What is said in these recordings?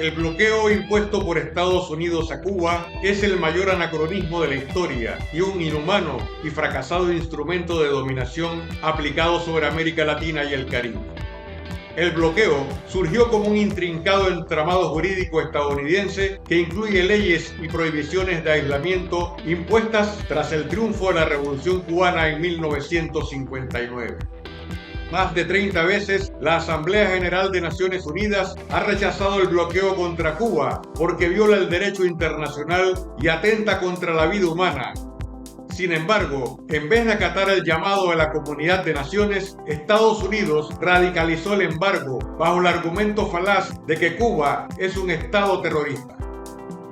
El bloqueo impuesto por Estados Unidos a Cuba es el mayor anacronismo de la historia y un inhumano y fracasado instrumento de dominación aplicado sobre América Latina y el Caribe. El bloqueo surgió como un intrincado entramado jurídico estadounidense que incluye leyes y prohibiciones de aislamiento impuestas tras el triunfo de la Revolución Cubana en 1959. Más de 30 veces, la Asamblea General de Naciones Unidas ha rechazado el bloqueo contra Cuba porque viola el derecho internacional y atenta contra la vida humana. Sin embargo, en vez de acatar el llamado de la comunidad de naciones, Estados Unidos radicalizó el embargo bajo el argumento falaz de que Cuba es un estado terrorista.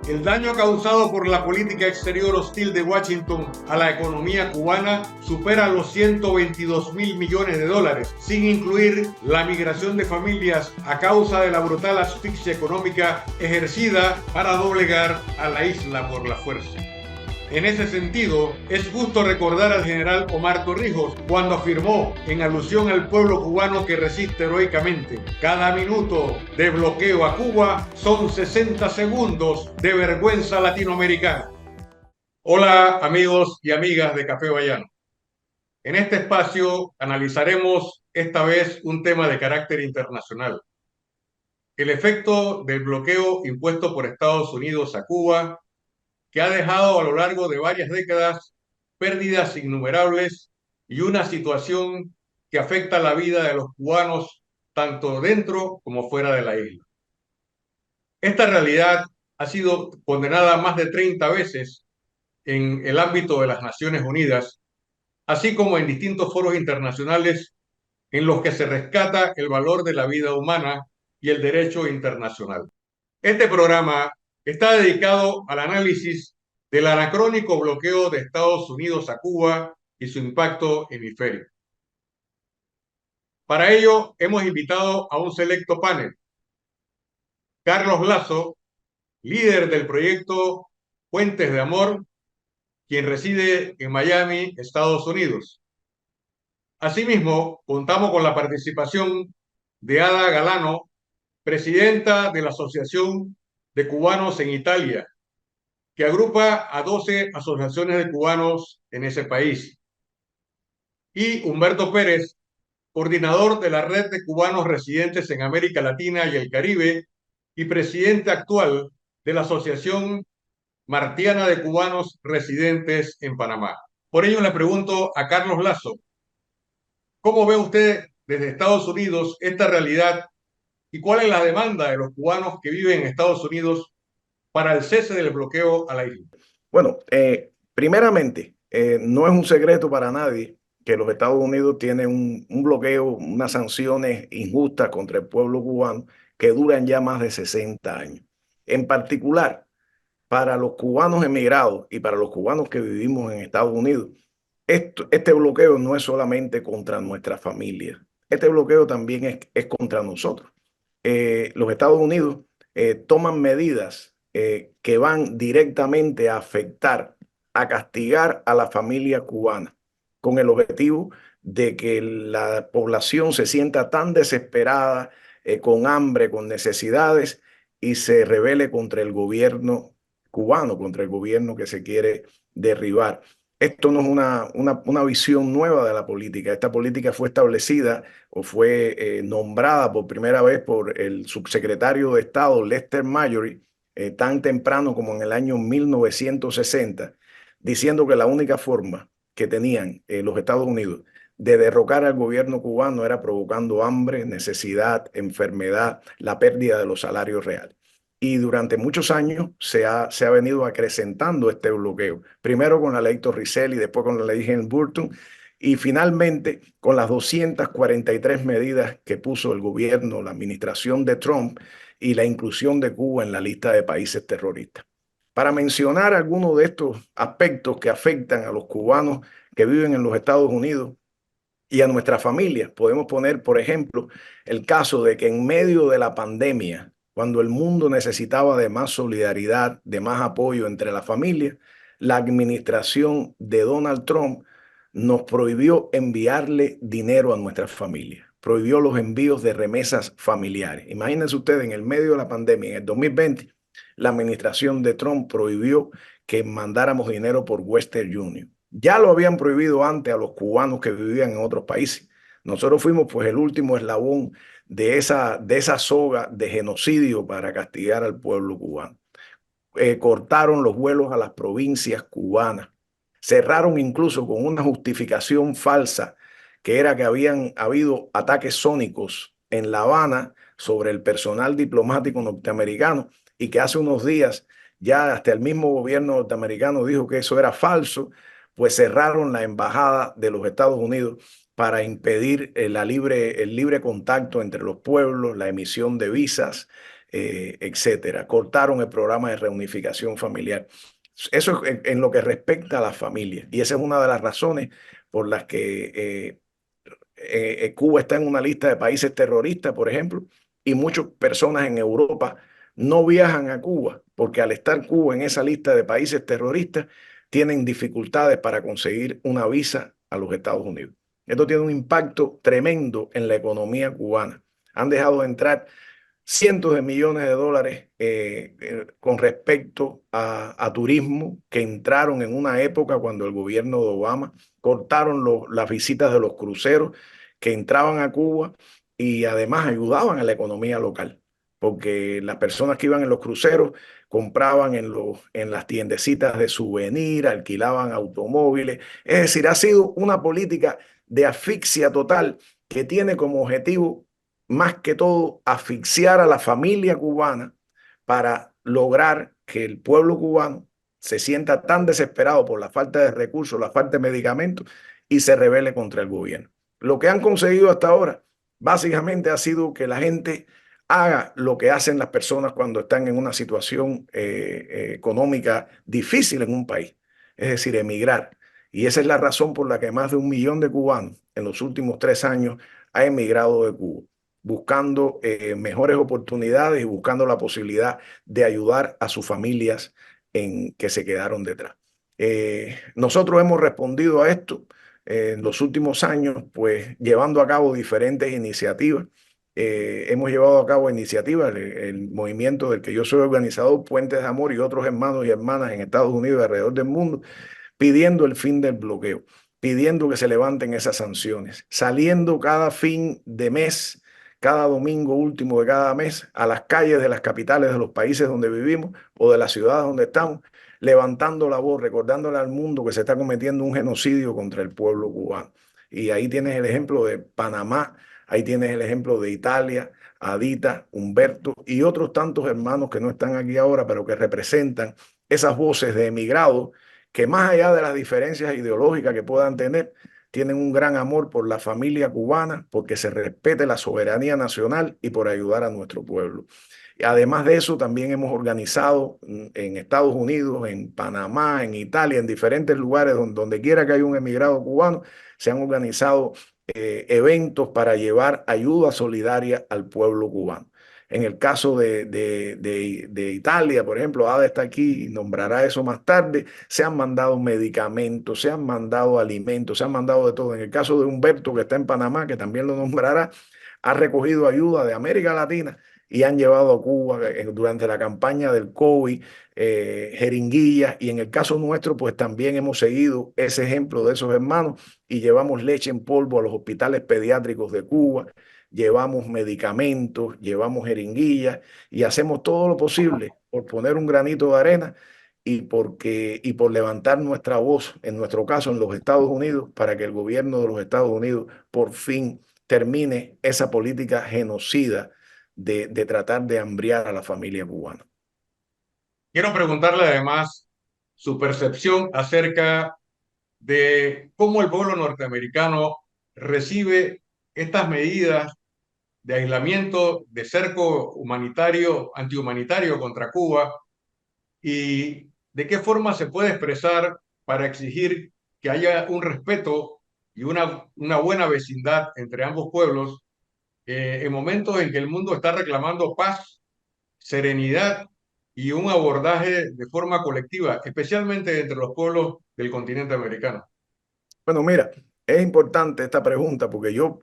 El daño causado por la política exterior hostil de Washington a la economía cubana supera los 122.000 millones de dólares, sin incluir la migración de familias a causa de la brutal asfixia económica ejercida para doblegar a la isla por la fuerza. En ese sentido, es justo recordar al general Omar Torrijos cuando afirmó, en alusión al pueblo cubano que resiste heroicamente: cada minuto de bloqueo a Cuba son 60 segundos de vergüenza latinoamericana. Hola amigos y amigas de Café Bayano. En este espacio analizaremos esta vez un tema de carácter internacional: el efecto del bloqueo impuesto por Estados Unidos a Cuba, que ha dejado a lo largo de varias décadas pérdidas innumerables y una situación que afecta la vida de los cubanos tanto dentro como fuera de la isla. Esta realidad ha sido condenada más de 30 veces en el ámbito de las Naciones Unidas, así como en distintos foros internacionales en los que se rescata el valor de la vida humana y el derecho internacional. Este programa está dedicado al análisis del anacrónico bloqueo de Estados Unidos a Cuba y su impacto hemisférico. Para ello, hemos invitado a un selecto panel: Carlos Lazo, líder del proyecto Puentes de Amor, quien reside en Miami, Estados Unidos. Asimismo, contamos con la participación de Ada Galano, presidenta de la Asociación de Cubanos en Italia, que agrupa a 12 asociaciones de cubanos en ese país, y Humberto Pérez, coordinador de la Red de Cubanos Residentes en América Latina y el Caribe y presidente actual de la Asociación Martiana de Cubanos Residentes en Panamá. Por ello le pregunto a Carlos Lazo: ¿cómo ve usted desde Estados Unidos esta realidad y cuál es la demanda de los cubanos que viven en Estados Unidos para el cese del bloqueo a la isla? Bueno, primeramente, no es un secreto para nadie que los Estados Unidos tienen un bloqueo, unas sanciones injustas contra el pueblo cubano que duran ya más de 60 años. En particular, para los cubanos emigrados y para los cubanos que vivimos en Estados Unidos, este bloqueo no es solamente contra nuestra familia, este bloqueo también es contra nosotros. Los Estados Unidos toman medidas que van directamente a afectar, a castigar a la familia cubana, con el objetivo de que la población se sienta tan desesperada, con hambre, con necesidades, y se rebele contra el gobierno cubano, contra el gobierno que se quiere derribar. Esto no es una visión nueva de la política. Esta política fue establecida o fue nombrada por primera vez por el subsecretario de Estado Lester Marjorie, tan temprano como en el año 1960, diciendo que la única forma que tenían los Estados Unidos de derrocar al gobierno cubano era provocando hambre, necesidad, enfermedad, la pérdida de los salarios reales. Y durante muchos años se ha venido acrecentando este bloqueo, primero con la ley Torricelli, después con la ley Helms-Burton, y finalmente con las 243 medidas que puso el gobierno, la administración de Trump, y la inclusión de Cuba en la lista de países terroristas. Para mencionar algunos de estos aspectos que afectan a los cubanos que viven en los Estados Unidos y a nuestras familias, podemos poner, por ejemplo, el caso de que en medio de la pandemia, cuando el mundo necesitaba de más solidaridad, de más apoyo entre las familias, la administración de Donald Trump nos prohibió enviarle dinero a nuestras familias. prohibió los envíos de remesas familiares. Imagínense ustedes, en el medio de la pandemia, en el 2020, la administración de Trump prohibió que mandáramos dinero por Western Union. Ya lo habían prohibido antes a los cubanos que vivían en otros países. Nosotros fuimos pues el último eslabón de esa soga de genocidio para castigar al pueblo cubano. Cortaron los vuelos a las provincias cubanas, cerraron incluso con una justificación falsa, que era que habían habido ataques sónicos en La Habana sobre el personal diplomático norteamericano y que hace unos días ya hasta el mismo gobierno norteamericano dijo que eso era falso, pues cerraron la embajada de los Estados Unidos para impedir el libre contacto entre los pueblos, la emisión de visas, etcétera. Cortaron el programa de reunificación familiar. Eso es en lo que respecta a la familia. Y esa es una de las razones por las que Cuba está en una lista de países terroristas, por ejemplo, y muchas personas en Europa no viajan a Cuba, porque al estar Cuba en esa lista de países terroristas, tienen dificultades para conseguir una visa a los Estados Unidos. Esto tiene un impacto tremendo en la economía cubana. Han dejado de entrar cientos de millones de dólares con respecto a turismo que entraron en una época cuando el gobierno de Obama cortaron las visitas de los cruceros que entraban a Cuba y además ayudaban a la economía local, porque las personas que iban en los cruceros compraban en las tiendecitas de souvenir, alquilaban automóviles. Es decir, ha sido una política de asfixia total que tiene como objetivo más que todo asfixiar a la familia cubana para lograr que el pueblo cubano se sienta tan desesperado por la falta de recursos, la falta de medicamentos y se rebele contra el gobierno. Lo que han conseguido hasta ahora básicamente ha sido que la gente haga lo que hacen las personas cuando están en una situación económica difícil en un país, es decir, emigrar. Y esa es la razón por la que más de 1 millón de cubanos en los últimos 3 años ha emigrado de Cuba, buscando mejores oportunidades y buscando la posibilidad de ayudar a sus familias que se quedaron detrás. Nosotros hemos respondido a esto en los últimos años, pues llevando a cabo diferentes iniciativas. Hemos llevado a cabo iniciativas, el movimiento del que yo soy organizador, Puentes de Amor, y otros hermanos y hermanas en Estados Unidos y alrededor del mundo, pidiendo el fin del bloqueo, pidiendo que se levanten esas sanciones, saliendo cada fin de mes, cada domingo último de cada mes, a las calles de las capitales de los países donde vivimos o de las ciudades donde estamos, levantando la voz, recordándole al mundo que se está cometiendo un genocidio contra el pueblo cubano. Y ahí tienes el ejemplo de Panamá, ahí tienes el ejemplo de Italia, Adita, Humberto y otros tantos hermanos que no están aquí ahora, pero que representan esas voces de emigrados que más allá de las diferencias ideológicas que puedan tener, tienen un gran amor por la familia cubana, porque se respete la soberanía nacional y por ayudar a nuestro pueblo. Además de eso, también hemos organizado en Estados Unidos, en Panamá, en Italia, en diferentes lugares donde quiera que haya un emigrado cubano, se han organizado eventos para llevar ayuda solidaria al pueblo cubano. En el caso de Italia, por ejemplo, Ada está aquí y nombrará eso más tarde, se han mandado medicamentos, se han mandado alimentos, se han mandado de todo. En el caso de Humberto, que está en Panamá, que también lo nombrará, ha recogido ayuda de América Latina y han llevado a Cuba durante la campaña del COVID, jeringuillas, y en el caso nuestro, pues también hemos seguido ese ejemplo de esos hermanos y llevamos leche en polvo a los hospitales pediátricos de Cuba, llevamos medicamentos, llevamos jeringuillas y hacemos todo lo posible por poner un granito de arena y por levantar nuestra voz, en nuestro caso en los Estados Unidos, para que el gobierno de los Estados Unidos por fin termine esa política genocida de tratar de hambriar a la familia cubana. Quiero preguntarle además su percepción acerca de cómo el pueblo norteamericano recibe estas medidas de aislamiento, de cerco humanitario, antihumanitario contra Cuba, y de qué forma se puede expresar para exigir que haya un respeto y una buena vecindad entre ambos pueblos en momentos en que el mundo está reclamando paz, serenidad y un abordaje de forma colectiva, especialmente entre los pueblos del continente americano. Bueno, mira, es importante esta pregunta porque yo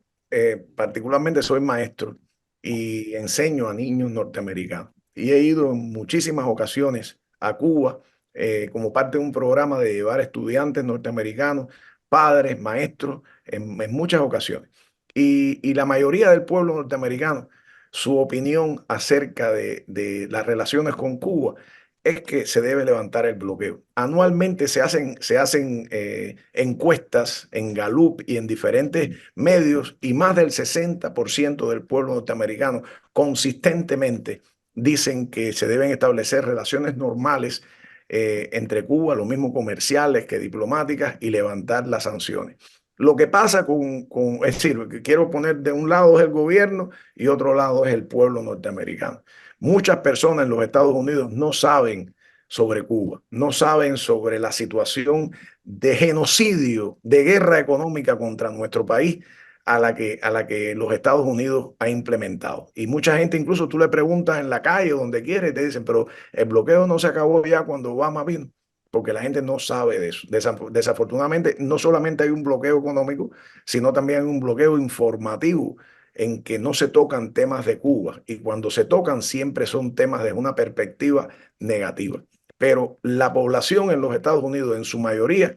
particularmente soy maestro y enseño a niños norteamericanos. Y he ido en muchísimas ocasiones a Cuba como parte de un programa de llevar estudiantes norteamericanos, padres, maestros, en muchas ocasiones. Y la mayoría del pueblo norteamericano, su opinión acerca de las relaciones con Cuba es que se debe levantar el bloqueo. Anualmente se hacen encuestas en Gallup y en diferentes medios y más del 60% del pueblo norteamericano consistentemente dicen que se deben establecer relaciones normales entre Cuba, lo mismo comerciales que diplomáticas, y levantar las sanciones. Lo que pasa es decir, que quiero poner de un lado es el gobierno y otro lado es el pueblo norteamericano. Muchas personas en los Estados Unidos no saben sobre Cuba, no saben sobre la situación de genocidio, de guerra económica contra nuestro país a la que los Estados Unidos ha implementado. Y mucha gente, incluso tú le preguntas en la calle o donde quiera y te dicen, pero el bloqueo no se acabó ya cuando Obama vino, porque la gente no sabe de eso. Desafortunadamente, no solamente hay un bloqueo económico, sino también hay un bloqueo informativo en que no se tocan temas de Cuba y cuando se tocan siempre son temas desde una perspectiva negativa. Pero la población en los Estados Unidos, en su mayoría,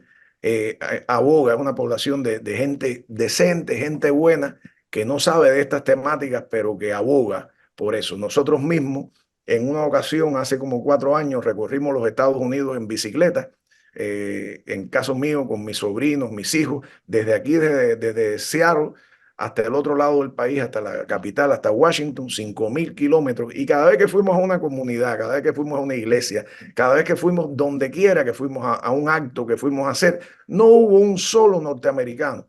aboga, es una población de gente decente, gente buena, que no sabe de estas temáticas, pero que aboga por eso. Nosotros mismos, en una ocasión, hace como 4 años, recorrimos los Estados Unidos en bicicleta, en caso mío, con mis sobrinos, mis hijos, desde aquí, desde Seattle, hasta el otro lado del país, hasta la capital, hasta Washington, 5.000 kilómetros. Y cada vez que fuimos a una comunidad, cada vez que fuimos a una iglesia, cada vez que fuimos donde quiera que fuimos a un acto que fuimos a hacer, no hubo un solo norteamericano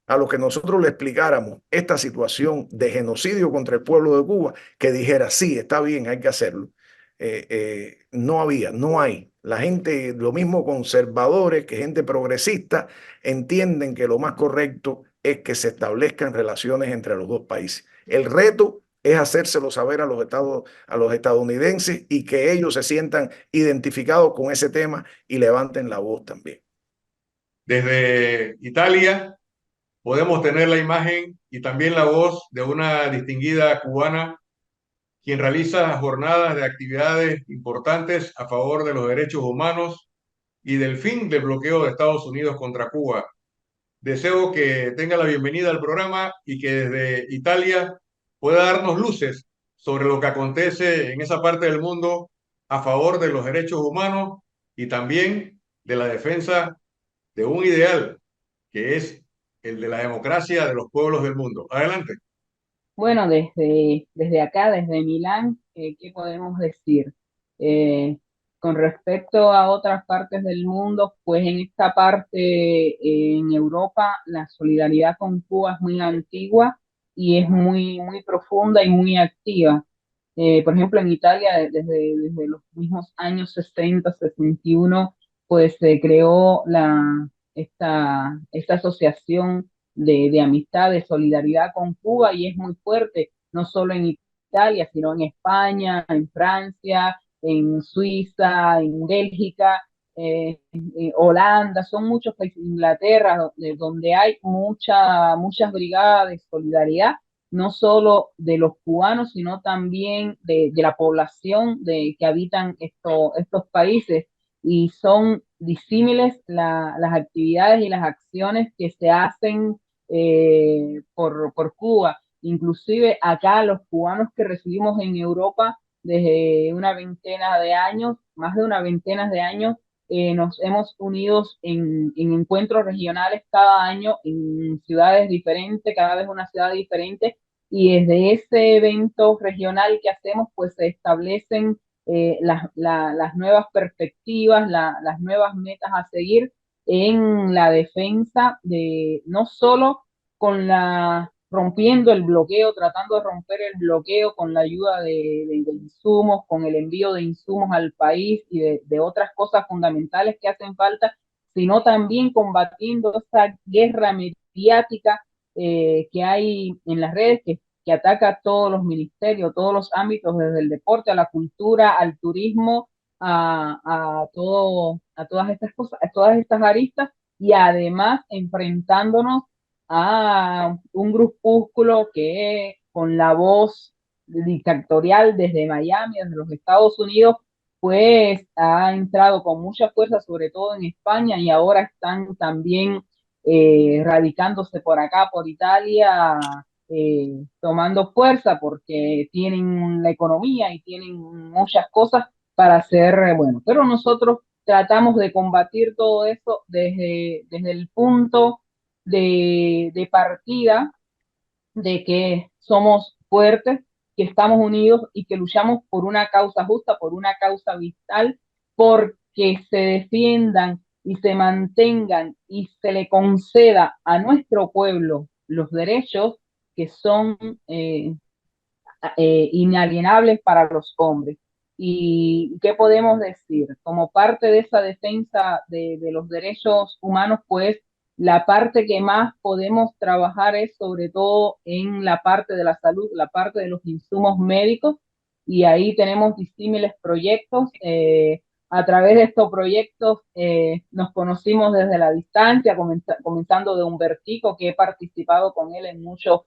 a los que nosotros le explicáramos esta situación de genocidio contra el pueblo de Cuba, que dijera, sí, está bien, hay que hacerlo. No había, no hay. La gente, lo mismo conservadores que gente progresista, entienden que lo más correcto es que se establezcan relaciones entre los dos países. El reto es hacérselo saber a los estadounidenses y que ellos se sientan identificados con ese tema y levanten la voz también. Desde Italia podemos tener la imagen y también la voz de una distinguida cubana quien realiza jornadas de actividades importantes a favor de los derechos humanos y del fin del bloqueo de Estados Unidos contra Cuba. Deseo que tenga la bienvenida al programa y que desde Italia pueda darnos luces sobre lo que acontece en esa parte del mundo a favor de los derechos humanos y también de la defensa de un ideal que es el de la democracia de los pueblos del mundo. Adelante. Bueno, desde acá, desde Milán, ¿qué podemos decir? Eh, con respecto a otras partes del mundo, pues en esta parte, en Europa, la solidaridad con Cuba es muy antigua y es muy profunda y muy activa. Por ejemplo, en Italia, desde los mismos años 60, 61, pues se creó esta asociación de amistad, de solidaridad con Cuba y es muy fuerte, no solo en Italia, sino en España, en Francia, en Suiza, en Bélgica, Holanda, son muchos países, Inglaterra, donde hay muchas brigadas de solidaridad, no solo de los cubanos, sino también de la población que habitan estos países y son disímiles las actividades y las acciones que se hacen por Cuba. Inclusive acá los cubanos que residimos en Europa desde una veintena de años, más de una veintena de años, nos hemos unido en encuentros regionales cada año en ciudades diferentes, cada vez una ciudad diferente, y desde ese evento regional que hacemos, pues se establecen las nuevas perspectivas, las nuevas metas a seguir en la defensa de no solo rompiendo el bloqueo, tratando de romper el bloqueo con la ayuda de insumos, con el envío de insumos al país y de otras cosas fundamentales que hacen falta, sino también combatiendo esa guerra mediática que hay en las redes que ataca a todos los ministerios, todos los ámbitos, desde el deporte a la cultura, al turismo, a todas estas cosas, a todas estas aristas, y además enfrentándonos a un grupúsculo que con la voz dictatorial desde Miami, desde los Estados Unidos, pues ha entrado con mucha fuerza, sobre todo en España, y ahora están también radicándose por acá, por Italia, tomando fuerza porque tienen la economía y tienen muchas cosas para hacer, bueno, pero nosotros tratamos de combatir todo eso desde el punto de partida de que somos fuertes, que estamos unidos y que luchamos por una causa justa, por una causa vital, porque se defiendan y se mantengan y se le conceda a nuestro pueblo los derechos que son eh, inalienables para los hombres. ¿Y qué podemos decir? Como parte de esa defensa de los derechos humanos, pues la parte que más podemos trabajar es sobre todo en la parte de la salud, la parte de los insumos médicos, y ahí tenemos disímiles proyectos. A través de estos proyectos nos conocimos desde la distancia, comenzando de Humbertico, que he participado con él en muchos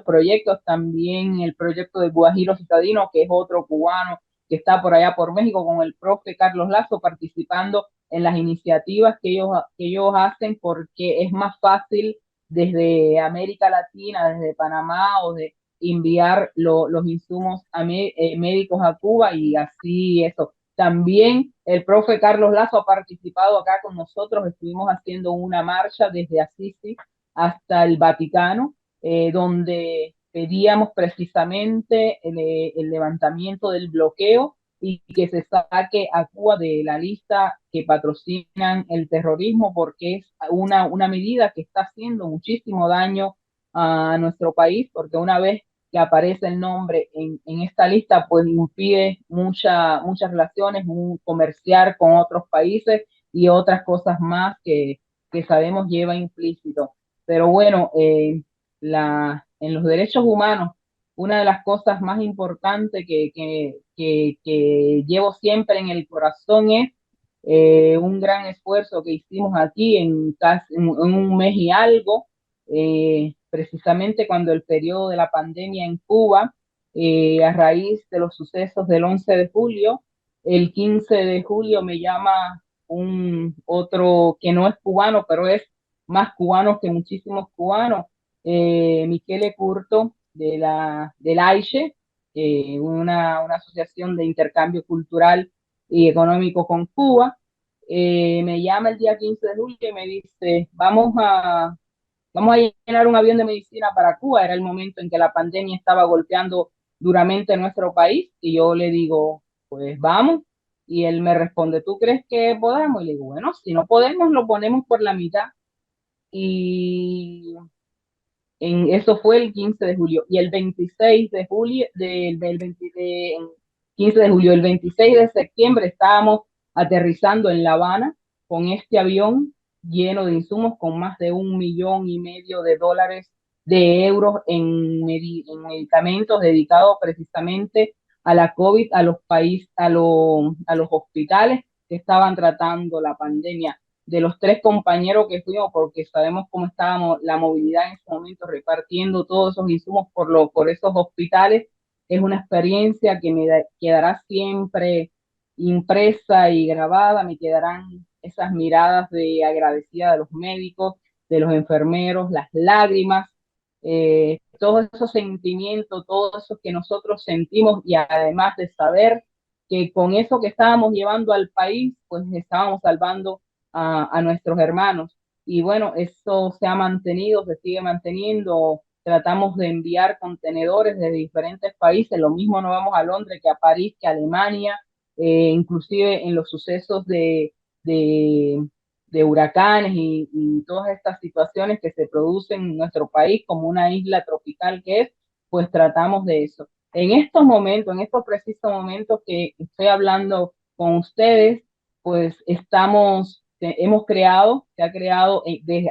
proyectos, también el proyecto de Guajiro Citadino, que es otro cubano que está por allá por México, con el profe Carlos Lazo, participando en las iniciativas que ellos hacen, porque es más fácil desde América Latina, desde Panamá, o de enviar los insumos médicos a Cuba, y así eso. También el profe Carlos Lazo ha participado acá con nosotros, estuvimos haciendo una marcha desde Assisi hasta el Vaticano, donde pedíamos precisamente el levantamiento del bloqueo y que se saque a Cuba de la lista que patrocinan el terrorismo, porque es una medida que está haciendo muchísimo daño a nuestro país, porque una vez que aparece el nombre en esta lista, pues impide muchas relaciones, comerciar con otros países y otras cosas más que sabemos lleva implícito. Pero bueno, en los derechos humanos, una de las cosas más importantes que llevo siempre en el corazón es un gran esfuerzo que hicimos aquí en un mes y algo, precisamente cuando el periodo de la pandemia en Cuba, a raíz de los sucesos del 11 de julio, el 15 de julio me llama un otro que no es cubano, pero es más cubano que muchísimos cubanos, Michele Curto del AICHE, una asociación de intercambio cultural y económico con Cuba. Me llama el día 15 de julio y me dice, vamos a llenar un avión de medicina para Cuba. Era el momento en que la pandemia estaba golpeando duramente nuestro país, y yo le digo, pues vamos. Y él me responde, ¿tú crees que podamos? Y le digo, bueno, si no podemos, lo ponemos por la mitad. Y eso fue el 15 de julio. Y el 26 de julio, del 15 de julio, el 26 de septiembre estábamos aterrizando en La Habana con este avión lleno de insumos, con más de 1,5 millones de euros en medicamentos dedicados precisamente a la COVID, a los países, a los hospitales que estaban tratando la pandemia. De los tres compañeros que fuimos, porque sabemos cómo estábamos la movilidad en ese momento, repartiendo todos esos insumos por esos hospitales, es una experiencia que quedará siempre impresa y grabada. Me quedarán esas miradas de agradecida de los médicos, de los enfermeros, las lágrimas, todos esos sentimientos, todos esos que nosotros sentimos, y además de saber que con eso que estábamos llevando al país, pues estábamos salvando a nuestros hermanos. Y bueno, eso se ha mantenido, se sigue manteniendo. Tratamos de enviar contenedores de diferentes países, lo mismo nos vamos a Londres que a París, que a Alemania, inclusive en los sucesos de, de huracanes y todas estas situaciones que se producen en nuestro país como una isla tropical que es, pues tratamos de eso. En estos momentos, en estos precisos momentos que estoy hablando con ustedes, pues se ha creado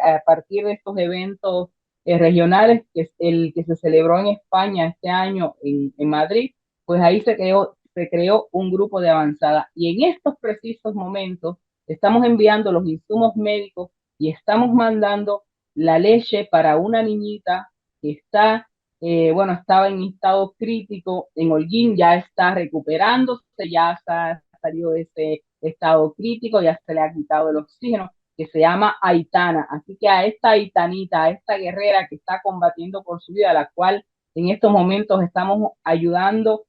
a partir de estos eventos regionales, que es el que se celebró en España este año en Madrid, pues ahí se creó un grupo de avanzada. Y en estos precisos momentos estamos enviando los insumos médicos y estamos mandando la leche para una niñita que está, bueno, estaba en estado crítico en Holguín, ya está recuperándose, ya ha salido de ese estado crítico, ya se le ha quitado el oxígeno, que se llama Aitana. Así que a esta Aitanita, a esta guerrera que está combatiendo por su vida, a la cual en estos momentos estamos ayudando,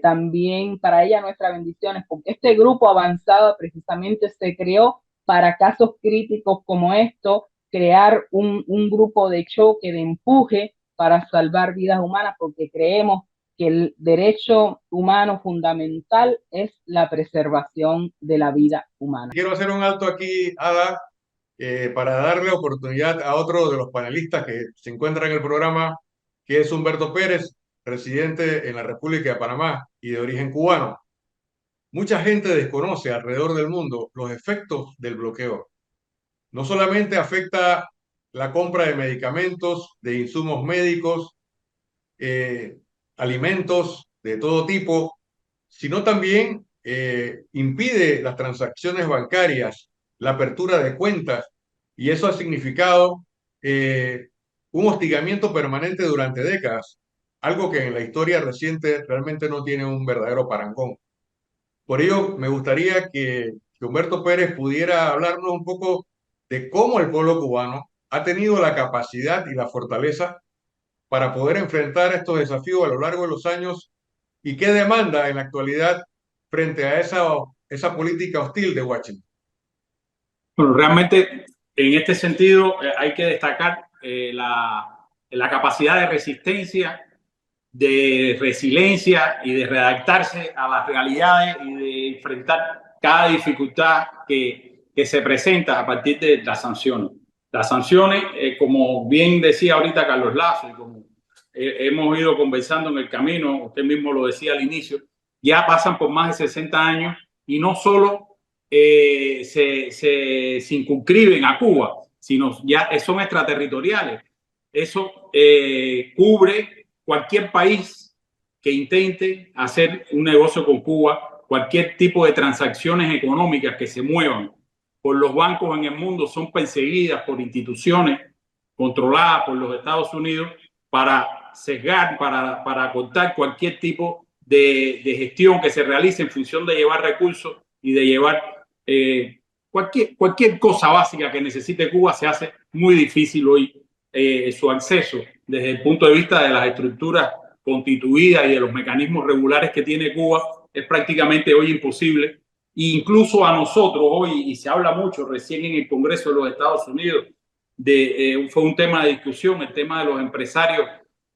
también para ella nuestras bendiciones, porque este grupo avanzado precisamente se creó para casos críticos como esto, crear un grupo de choque, de empuje para salvar vidas humanas, porque creemos que el derecho humano fundamental es la preservación de la vida humana. Quiero hacer un alto aquí, Ada, para darle oportunidad a otro de los panelistas que se encuentra en el programa, que es Humberto Pérez, residente en la República de Panamá y de origen cubano. Mucha gente desconoce alrededor del mundo los efectos del bloqueo. No solamente afecta la compra de medicamentos, de insumos médicos, eh, alimentos de todo tipo, sino también impide las transacciones bancarias, la apertura de cuentas, y eso ha significado un hostigamiento permanente durante décadas, algo que en la historia reciente realmente no tiene un verdadero parangón. Por ello, me gustaría que Humberto Pérez pudiera hablarnos un poco de cómo el pueblo cubano ha tenido la capacidad y la fortaleza para poder enfrentar estos desafíos a lo largo de los años y qué demanda en la actualidad frente a esa política hostil de Washington. Bueno, realmente en este sentido hay que destacar la capacidad de resistencia, de resiliencia y de readaptarse a las realidades y de enfrentar cada dificultad que se presenta a partir de las sanciones. Las sanciones, como bien decía ahorita Carlos Lazo, y como hemos ido conversando en el camino, usted mismo lo decía al inicio, ya pasan por más de 60 años y no solo se circunscriben a Cuba, sino ya son extraterritoriales. Eso cubre cualquier país que intente hacer un negocio con Cuba, cualquier tipo de transacciones económicas que se muevan por los bancos en el mundo son perseguidas por instituciones controladas por los Estados Unidos para sesgar, para cortar cualquier tipo de gestión que se realice en función de llevar recursos y de llevar cualquier cosa básica que necesite Cuba. Se hace muy difícil hoy su acceso desde el punto de vista de las estructuras constituidas y de los mecanismos regulares que tiene Cuba. Es prácticamente hoy imposible. E incluso a nosotros hoy, y se habla mucho recién en el Congreso de los Estados Unidos, fue un tema de discusión, el tema de los empresarios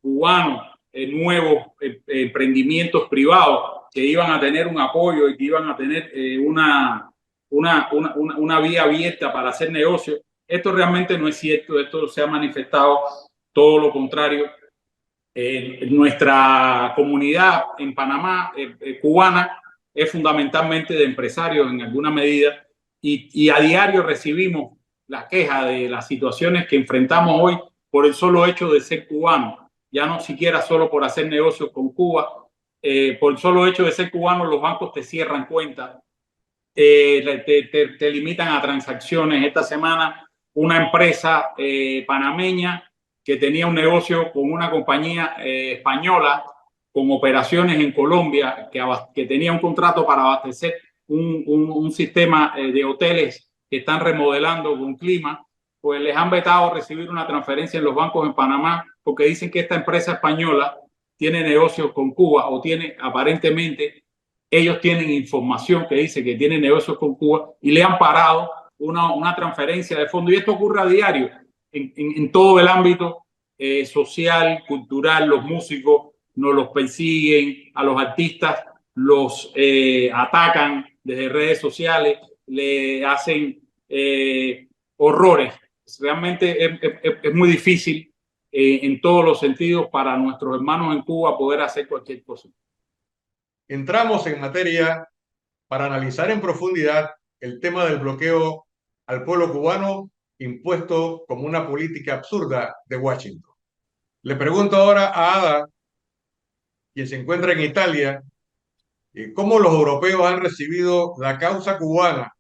cubanos, nuevos emprendimientos privados que iban a tener un apoyo y que iban a tener una vía abierta para hacer negocios. Esto realmente no es cierto, esto se ha manifestado todo lo contrario. Nuestra comunidad en Panamá cubana es fundamentalmente de empresarios en alguna medida y a diario recibimos la queja de las situaciones que enfrentamos hoy por el solo hecho de ser cubanos, ya no siquiera solo por hacer negocios con Cuba, por el solo hecho de ser cubanos los bancos te cierran cuentas, te limitan a transacciones. Esta semana una empresa panameña que tenía un negocio con una compañía española con operaciones en Colombia, que tenía un contrato para abastecer un sistema de hoteles que están remodelando con clima, pues les han vetado recibir una transferencia en los bancos en Panamá porque dicen que esta empresa española tiene negocios con Cuba o tiene aparentemente, ellos tienen información que dice que tiene negocios con Cuba y le han parado una transferencia de fondos. Y esto ocurre a diario en todo el ámbito social, cultural. Los músicos nos los persiguen, a los artistas los atacan desde redes sociales, le hacen horrores. Realmente es muy difícil en todos los sentidos para nuestros hermanos en Cuba poder hacer cualquier cosa. Entramos en materia para analizar en profundidad el tema del bloqueo al pueblo cubano impuesto como una política absurda de Washington. Le pregunto ahora a Ada, quien se encuentra en Italia, cómo los europeos han recibido la causa cubana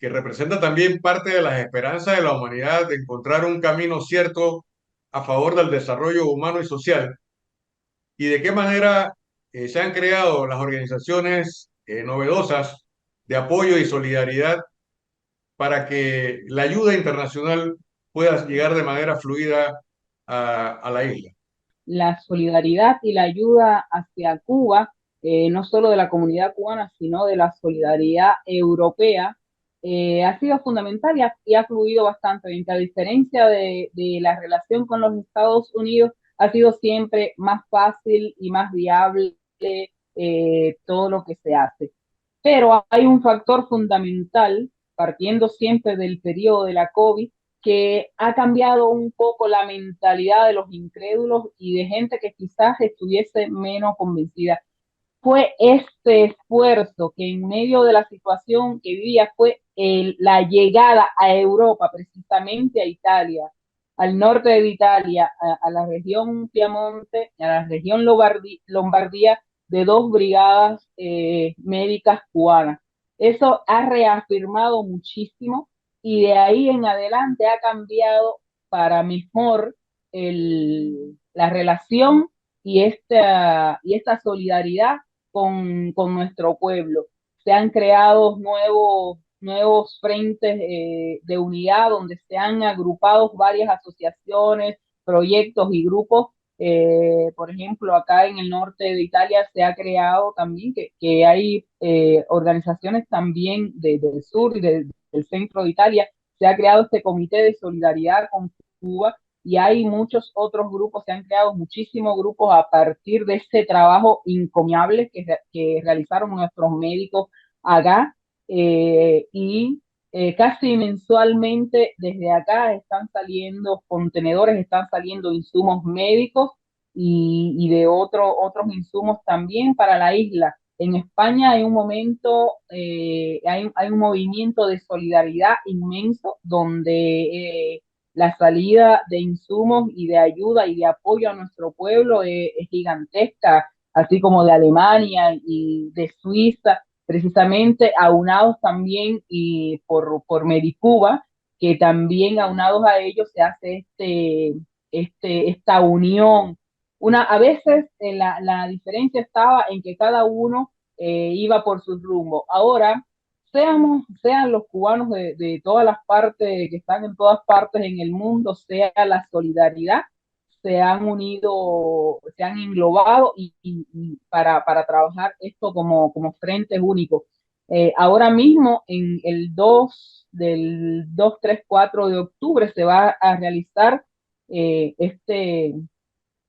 que representa también parte de las esperanzas de la humanidad de encontrar un camino cierto a favor del desarrollo humano y social, y de qué manera se han creado las organizaciones novedosas de apoyo y solidaridad para que la ayuda internacional pueda llegar de manera fluida a la isla. La solidaridad y la ayuda hacia Cuba, no solo de la comunidad cubana, sino de la solidaridad europea, ha sido fundamental y ha fluido bastante bien. A diferencia de la relación con los Estados Unidos, ha sido siempre más fácil y más viable todo lo que se hace. Pero hay un factor fundamental, partiendo siempre del periodo de la COVID, que ha cambiado un poco la mentalidad de los incrédulos y de gente que quizás estuviese menos convencida. Fue este esfuerzo que en medio de la situación que vivía fue la llegada a Europa, precisamente a Italia, al norte de Italia, a la región Piamonte, a la región Lombardía, de dos brigadas médicas cubanas. Eso ha reafirmado muchísimo y de ahí en adelante ha cambiado para mejor la relación y esta solidaridad con nuestro pueblo. Se han creado nuevos frentes de unidad donde se han agrupado varias asociaciones, proyectos y grupos. Por ejemplo, acá en el norte de Italia se ha creado también que hay organizaciones también del sur y del centro de Italia. Se ha creado este comité de solidaridad con Cuba y hay muchos otros grupos, se han creado muchísimos grupos a partir de ese trabajo encomiable que realizaron nuestros médicos acá y casi mensualmente desde acá están saliendo contenedores, están saliendo insumos médicos y de otros insumos también para la isla. En España hay un momento, hay un movimiento de solidaridad inmenso donde la salida de insumos y de ayuda y de apoyo a nuestro pueblo es gigantesca, así como de Alemania y de Suiza, precisamente aunados también y por Medicuba, que también aunados a ellos se hace esta unión. A veces la diferencia estaba en que cada uno iba por su rumbo. Ahora sean los cubanos de todas las partes, que están en todas partes en el mundo, sea la solidaridad, se han unido, se han englobado para trabajar esto como frentes únicos. Ahora mismo, en del 2 3 4 de octubre, se va a realizar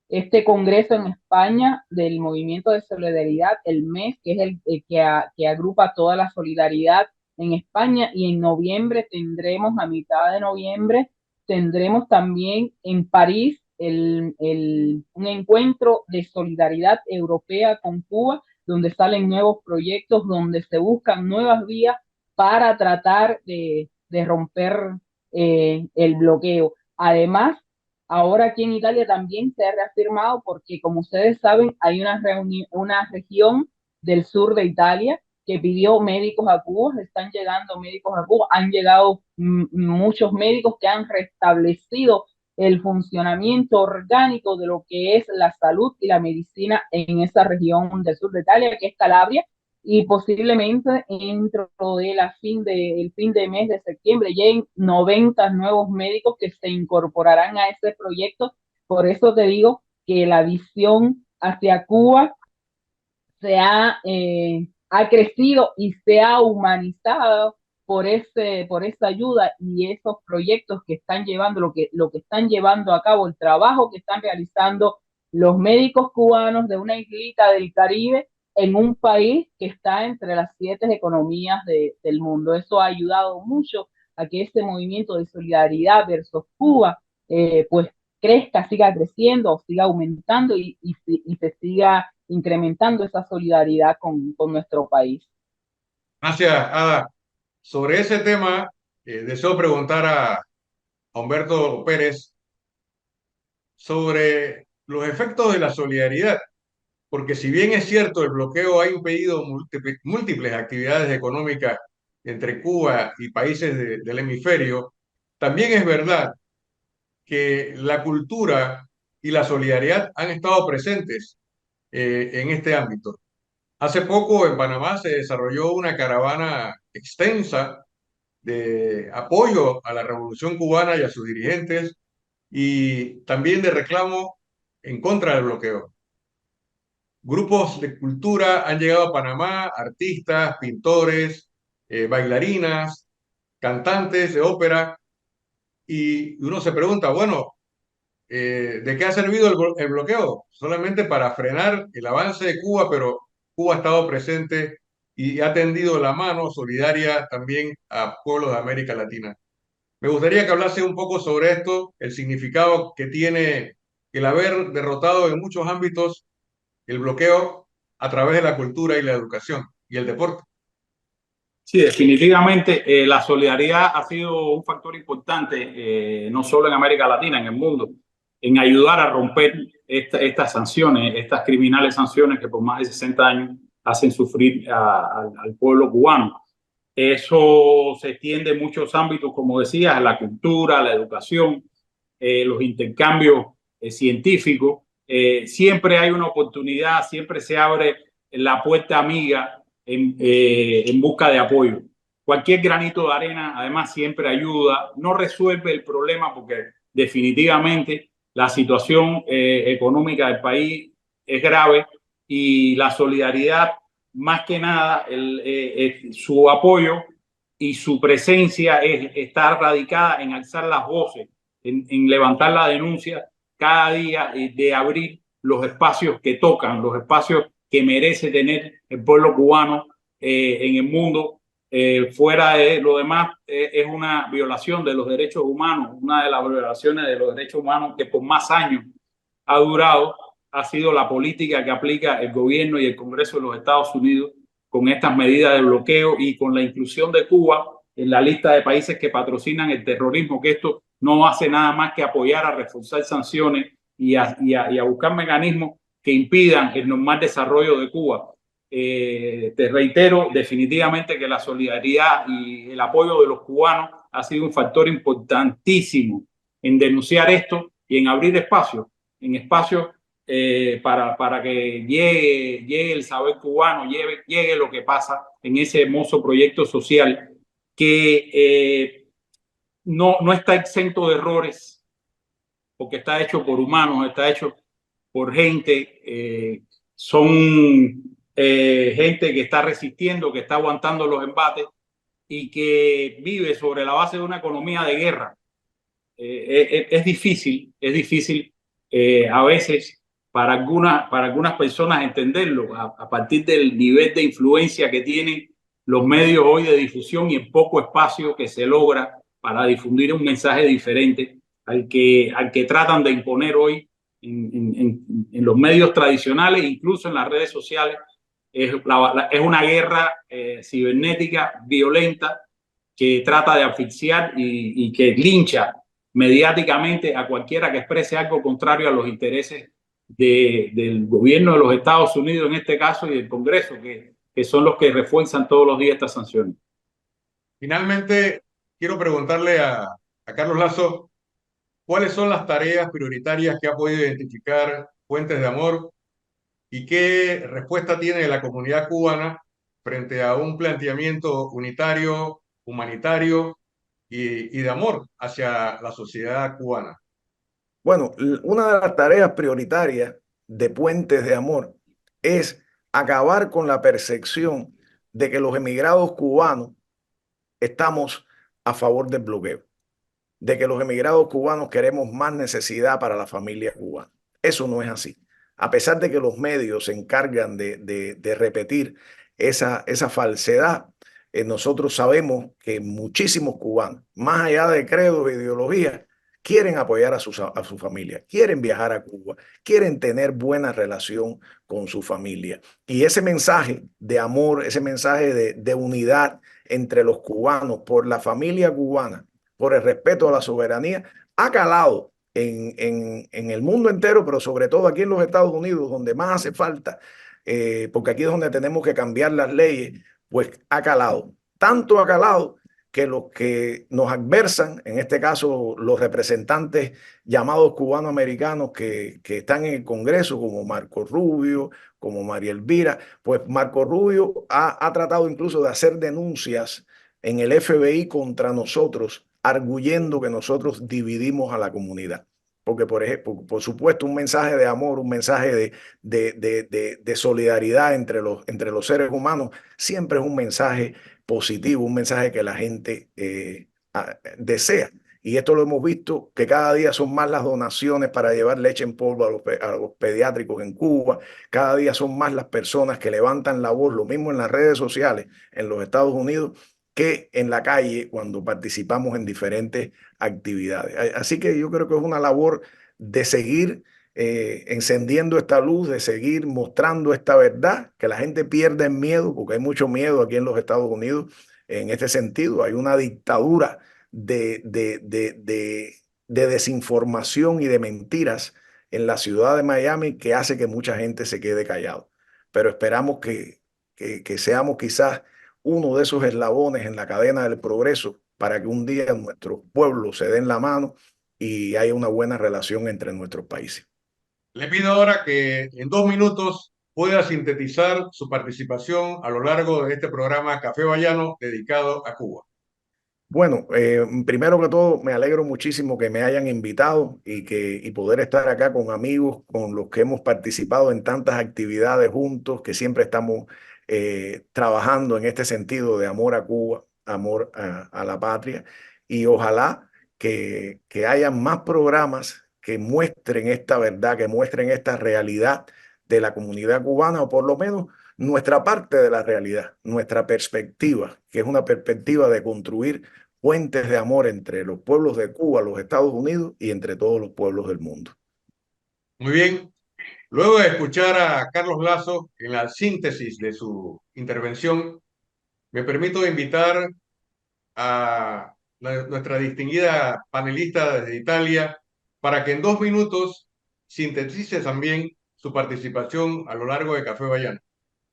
este congreso en España del Movimiento de Solidaridad, el MES, que es que agrupa toda la solidaridad en España, y en noviembre a mitad de noviembre, tendremos también en París un encuentro de solidaridad europea con Cuba, donde salen nuevos proyectos, donde se buscan nuevas vías para tratar de romper el bloqueo. Además, ahora aquí en Italia también se ha reafirmado porque, como ustedes saben, hay una región del sur de Italia que pidió médicos a Cuba, están llegando médicos a Cuba, han llegado muchos médicos que han restablecido el funcionamiento orgánico de lo que es la salud y la medicina en esa región del sur de Italia, que es Calabria, y posiblemente dentro del fin de mes de septiembre lleguen 90 nuevos médicos que se incorporarán a ese proyecto. Por eso te digo que la visión hacia Cuba ha crecido y se ha humanizado por esa ayuda y esos proyectos que están llevando, lo que están llevando a cabo, el trabajo que están realizando los médicos cubanos de una islita del Caribe en un país que está entre las 7 economías del mundo. Eso ha ayudado mucho a que este movimiento de solidaridad versus Cuba pues crezca, siga creciendo, siga aumentando y se siga incrementando esa solidaridad con nuestro país. Gracias, Ada. Sobre ese tema, deseo preguntar a Humberto Pérez sobre los efectos de la solidaridad, porque si bien es cierto, el bloqueo ha impedido múltiples actividades económicas entre Cuba y países del hemisferio, también es verdad que la cultura y la solidaridad han estado presentes en este ámbito. Hace poco en Panamá se desarrolló una caravana extensa de apoyo a la Revolución Cubana y a sus dirigentes y también de reclamo en contra del bloqueo. Grupos de cultura han llegado a Panamá, artistas, pintores, bailarinas, cantantes de ópera, y uno se pregunta, bueno, ¿de qué ha servido el bloqueo? Solamente para frenar el avance de Cuba, pero Cuba ha estado presente y ha tendido la mano solidaria también a pueblos de América Latina. Me gustaría que hablase un poco sobre esto, el significado que tiene el haber derrotado en muchos ámbitos el bloqueo a través de la cultura y la educación y el deporte. Sí, definitivamente la solidaridad ha sido un factor importante, no solo en América Latina, en el mundo, en ayudar a romper estas sanciones, estas criminales sanciones que por más de 60 años hacen sufrir al pueblo cubano. Eso se extiende en muchos ámbitos, como decías, la cultura, la educación, los intercambios científicos. Siempre hay una oportunidad, siempre se abre la puerta amiga en busca de apoyo. Cualquier granito de arena, además, siempre ayuda. No resuelve el problema porque definitivamente la situación económica del país es grave y la solidaridad, más que nada, su apoyo y su presencia está radicada en alzar las voces, en levantar la denuncia cada día, de abrir los espacios que tocan, los espacios que merece tener el pueblo cubano en el mundo. Fuera de lo demás, es una violación de los derechos humanos, una de las violaciones de los derechos humanos que por más años ha durado, ha sido la política que aplica el gobierno y el Congreso de los Estados Unidos con estas medidas de bloqueo y con la inclusión de Cuba en la lista de países que patrocinan el terrorismo, que esto no hace nada más que apoyar a reforzar sanciones y a buscar mecanismos que impidan el normal desarrollo de Cuba. Te reitero definitivamente que la solidaridad y el apoyo de los cubanos ha sido un factor importantísimo en denunciar esto y en abrir espacios, para que llegue el saber cubano, llegue lo que pasa en ese hermoso proyecto social que no está exento de errores, porque está hecho por humanos, está hecho por gente, son gente que está resistiendo, que está aguantando los embates y que vive sobre la base de una economía de guerra. Es difícil a veces para algunas personas entenderlo a partir del nivel de influencia que tienen los medios hoy de difusión y el poco espacio que se logra para difundir un mensaje diferente al que tratan de imponer hoy en los medios tradicionales, incluso en las redes sociales. Es una guerra cibernética violenta que trata de asfixiar y que lincha mediáticamente a cualquiera que exprese algo contrario a los intereses del gobierno de los Estados Unidos, en este caso, y del Congreso, que son los que refuerzan todos los días estas sanciones. Finalmente, quiero preguntarle a Carlos Lazo, ¿cuáles son las tareas prioritarias que ha podido identificar Puentes de Amor y qué respuesta tiene la comunidad cubana frente a un planteamiento unitario, humanitario y de amor hacia la sociedad cubana? Bueno, una de las tareas prioritarias de Puentes de Amor es acabar con la percepción de que los emigrados cubanos estamos a favor del bloqueo, de que los emigrados cubanos queremos más necesidad para la familia cubana. Eso no es así. A pesar de que los medios se encargan de repetir esa falsedad, nosotros sabemos que muchísimos cubanos, más allá de credos e ideologías, quieren apoyar a su familia, quieren viajar a Cuba, quieren tener buena relación con su familia. Y ese mensaje de amor, ese mensaje de unidad entre los cubanos, por la familia cubana, por el respeto a la soberanía, ha calado en el mundo entero, pero sobre todo aquí en los Estados Unidos, donde más hace falta, porque aquí es donde tenemos que cambiar las leyes, pues ha calado. tanto ha calado que los que nos adversan, en este caso los representantes llamados cubanoamericanos que están en el Congreso, como Marco Rubio, como María Elvira, pues Marco Rubio ha tratado incluso de hacer denuncias en el FBI contra nosotros, arguyendo que nosotros dividimos a la comunidad. Porque, por ejemplo, por supuesto, un mensaje de amor, un mensaje de solidaridad entre los seres humanos, siempre es un mensaje positivo, un mensaje que la gente desea. Y esto lo hemos visto, que cada día son más las donaciones para llevar leche en polvo a los pediátricos en Cuba. Cada día son más las personas que levantan la voz, lo mismo en las redes sociales en los Estados Unidos, que en la calle cuando participamos en diferentes actividades. Así que yo creo que es una labor de seguir encendiendo esta luz, de seguir mostrando esta verdad, que la gente pierda el miedo, porque hay mucho miedo aquí en los Estados Unidos en este sentido. Hay una dictadura de desinformación y de mentiras en la ciudad de Miami que hace que mucha gente se quede callado. Pero esperamos que seamos quizás uno de esos eslabones en la cadena del progreso para que un día nuestros pueblos se den la mano y haya una buena relación entre nuestros países. Le pido ahora que en 2 minutos pueda sintetizar su participación a lo largo de este programa Café Bayano dedicado a Cuba. Bueno, primero que todo, me alegro muchísimo que me hayan invitado y poder estar acá con amigos con los que hemos participado en tantas actividades juntos, que siempre estamos trabajando en este sentido de amor a Cuba, amor a la patria. Y ojalá que haya más programas que muestren esta verdad, que muestren esta realidad de la comunidad cubana, o por lo menos nuestra parte de la realidad, nuestra perspectiva, que es una perspectiva de construir puentes de amor entre los pueblos de Cuba, los Estados Unidos y entre todos los pueblos del mundo. Muy bien. Luego de escuchar a Carlos Lazo en la síntesis de su intervención, me permito invitar a nuestra distinguida panelista desde Italia para que en 2 minutos sintetice también su participación a lo largo de Café Bayano.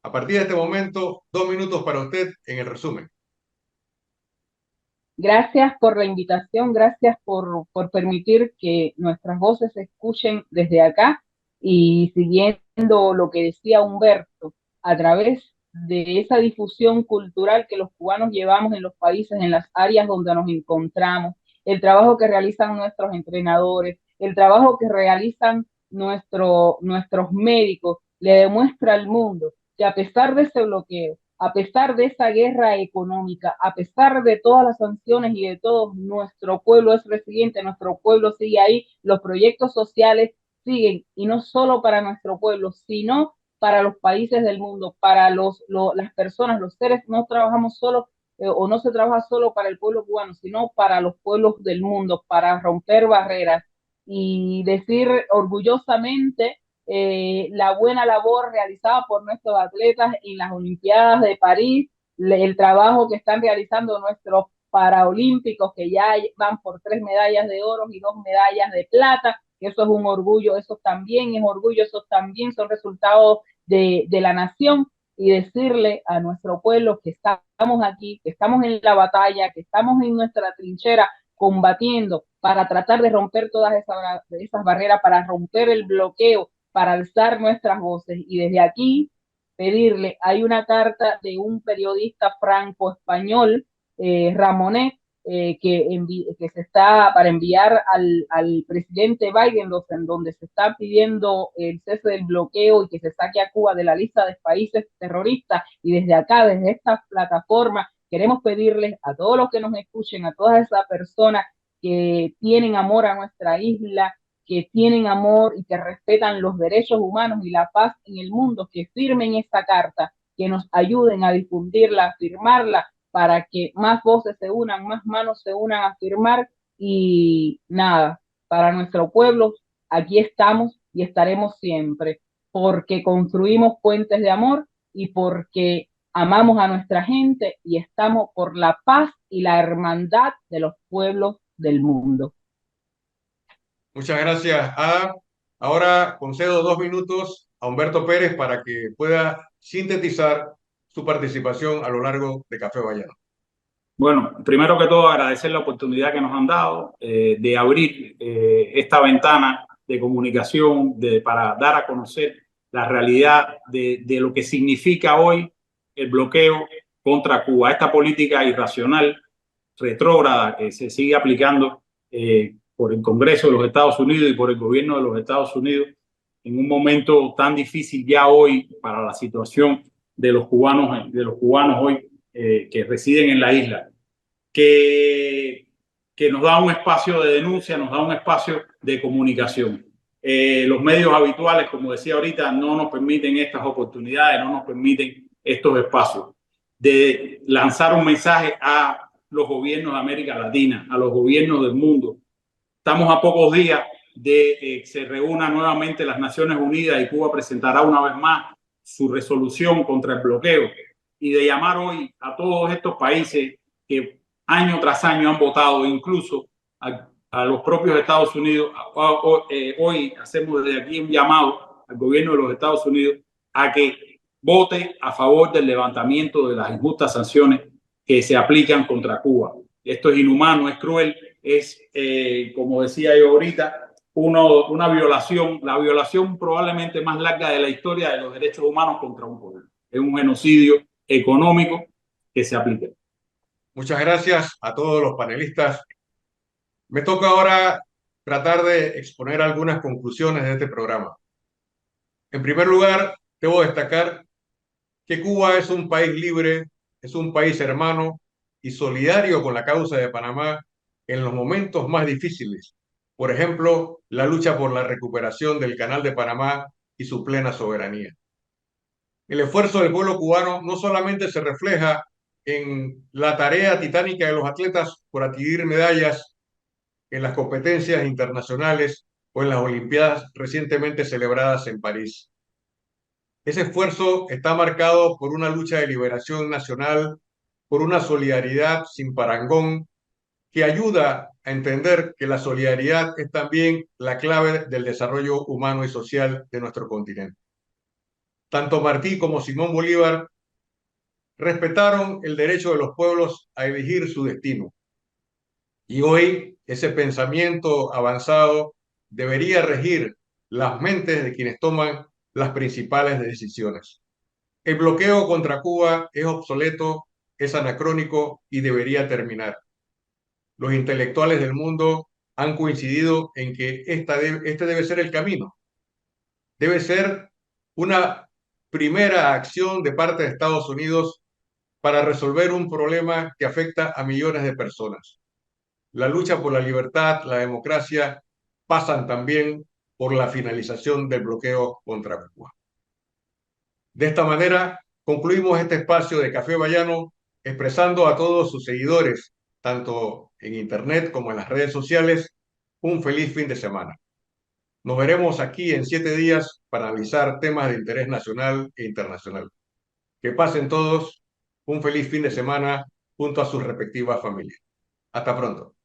A partir de este momento, 2 minutos para usted en el resumen. Gracias por la invitación, gracias por permitir que nuestras voces se escuchen desde acá y siguiendo lo que decía Humberto, a través de esa difusión cultural que los cubanos llevamos en los países, en las áreas donde nos encontramos, el trabajo que realizan nuestros entrenadores, el trabajo que realizan nuestros médicos, le demuestra al mundo que a pesar de ese bloqueo, a pesar de esa guerra económica, a pesar de todas las sanciones y de todo, nuestro pueblo es resiliente, nuestro pueblo sigue ahí, los proyectos sociales siguen, y no solo para nuestro pueblo, sino para los países del mundo, para las personas, los seres. No trabajamos solo o no se trabaja solo para el pueblo cubano, sino para los pueblos del mundo, para romper barreras y decir orgullosamente la buena labor realizada por nuestros atletas en las Olimpiadas de París, el trabajo que están realizando nuestros paraolímpicos, que ya van por 3 medallas de oro y 2 medallas de plata, que eso es un orgullo, eso también es orgullo, eso también son resultados de la nación. Y decirle a nuestro pueblo que estamos aquí, que estamos en la batalla, que estamos en nuestra trinchera combatiendo para tratar de romper todas esas barreras, para romper el bloqueo, para alzar nuestras voces. Y desde aquí pedirle, hay una carta de un periodista franco-español, Ramonet, que se está para enviar al presidente Biden, en donde se está pidiendo el cese del bloqueo y que se saque a Cuba de la lista de países terroristas. Y desde acá, desde esta plataforma, queremos pedirles a todos los que nos escuchen, a todas esas personas que tienen amor a nuestra isla, que tienen amor y que respetan los derechos humanos y la paz en el mundo, que firmen esta carta, que nos ayuden a difundirla, a firmarla, para que más voces se unan, más manos se unan a firmar. Y nada, para nuestro pueblo, aquí estamos y estaremos siempre, porque construimos puentes de amor y porque amamos a nuestra gente y estamos por la paz y la hermandad de los pueblos del mundo. Muchas gracias, Ada. Ahora concedo 2 minutos a Humberto Pérez para que pueda sintetizar su participación a lo largo de Café Bayano. Bueno, primero que todo agradecer la oportunidad que nos han dado de abrir esta ventana de comunicación para dar a conocer la realidad de lo que significa hoy el bloqueo contra Cuba, esta política irracional, retrógrada que se sigue aplicando por el Congreso de los Estados Unidos y por el gobierno de los Estados Unidos en un momento tan difícil ya hoy para la situación de los cubanos hoy que residen en la isla, que nos da un espacio de denuncia, nos da un espacio de comunicación. Los medios habituales, como decía ahorita, no nos permiten estas oportunidades, no nos permiten estos espacios de lanzar un mensaje a los gobiernos de América Latina, a los gobiernos del mundo. Estamos a pocos días de que se reúnan nuevamente las Naciones Unidas y Cuba presentará una vez más su resolución contra el bloqueo, y de llamar hoy a todos estos países que año tras año han votado, incluso a los propios Estados Unidos. Hoy hacemos desde aquí un llamado al gobierno de los Estados Unidos a que vote a favor del levantamiento de las injustas sanciones que se aplican contra Cuba. Esto es inhumano, es cruel, es, como decía yo ahorita, una violación, la violación probablemente más larga de la historia de los derechos humanos contra un pueblo. Es un genocidio económico que se aplica. Muchas gracias a todos los panelistas. Me toca ahora tratar de exponer algunas conclusiones de este programa. En primer lugar, debo destacar que Cuba es un país libre, es un país hermano y solidario con la causa de Panamá en los momentos más difíciles. Por ejemplo, la lucha por la recuperación del Canal de Panamá y su plena soberanía. El esfuerzo del pueblo cubano no solamente se refleja en la tarea titánica de los atletas por adquirir medallas en las competencias internacionales o en las Olimpiadas recientemente celebradas en París. Ese esfuerzo está marcado por una lucha de liberación nacional, por una solidaridad sin parangón, que ayuda a entender que la solidaridad es también la clave del desarrollo humano y social de nuestro continente. Tanto Martí como Simón Bolívar respetaron el derecho de los pueblos a elegir su destino. Y hoy ese pensamiento avanzado debería regir las mentes de quienes toman las principales decisiones. El bloqueo contra Cuba es obsoleto, es anacrónico y debería terminar. Los intelectuales del mundo han coincidido en que este debe ser el camino. Debe ser una primera acción de parte de Estados Unidos para resolver un problema que afecta a millones de personas. La lucha por la libertad, la democracia, pasan también por la finalización del bloqueo contra Cuba. De esta manera, concluimos este espacio de Café Bayano expresando a todos sus seguidores, tanto en Internet como en las redes sociales, un feliz fin de semana. Nos veremos aquí en 7 días para analizar temas de interés nacional e internacional. Que pasen todos un feliz fin de semana junto a sus respectivas familias. Hasta pronto.